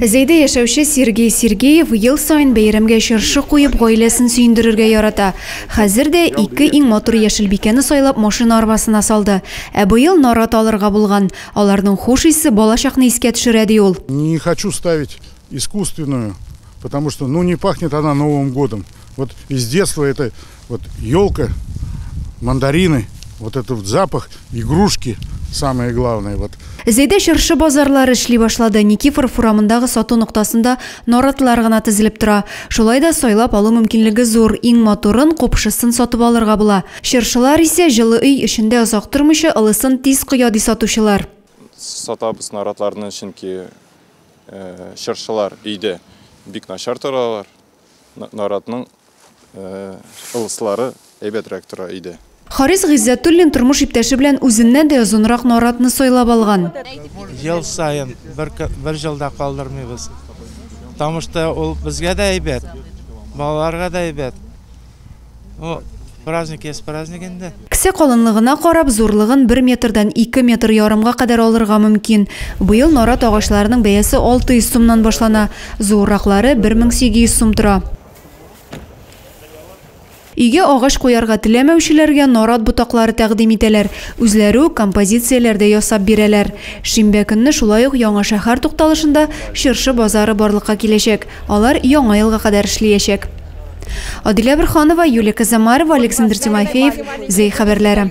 Зейде яшәүче Сергей Сергеев ел сайын бәйрәмгә чыршы куеп гаиләсен сөендерергә ярата. Хәзер дә ике иң матур яшелбикәне сайлап машина арбасына салды. Ә быел нарат алырга булган. Аларның хуш исе балачакны искә төшерә ди ул. Не хочу ставить искусственную, потому что не пахнет она Новым годом. Вот из детства это вот елка, мандарины, вот этот запах, игрушки самое главное. Вот. Зейде чыршы базарлары эшли башлады. Никифоров урамындагы сату ноктасында наратлар гына тезелеп тора. Шулай да сайлап алу мөмкинлеге зур. Иң матурын, копшысын сатып алырга була. Чыршылар исә җылы өй эчендә озак тормыйча ылысын тиз кыя ди сатучылар. Сатабыз наратларны, чөнки чыршылар өйдә бик начар торалар. Наратның ылыслары әйбәтрәк тора өйдә. Харис Гыйззәтуллин тормыш иптәше белән үзеннән дә озынрак наратны сайлап алган. Ел сайын бер җылда калдырмыйбыз. Потому что ул безгә дә әйбәт, балаларга да әйбәт. Праздник есть праздник инде. Кесе калынлыгына карап, зурлыгын 1 метрдан 2 метр ярымга кадәр алырга мөмкин. Быел нарат агачларының бәясе 600 сумнан башлана, зурраклары 1800 сум тора. Өйгә агач куярга теләмәүчеләргә нарат ботаклары тәкъдим итәләр. Үзләре композицияләрдә ясап бирәләр. Шимбә көнне шулай ук Яңа шәһәр тукталышында чыршы базары барлыкка киләчәк. Алар Яңа елга кадәр эшләячәк. Адилә Бирханова, Юлия Казамарова, Александр Тимофеев, Зей хәбәрләре.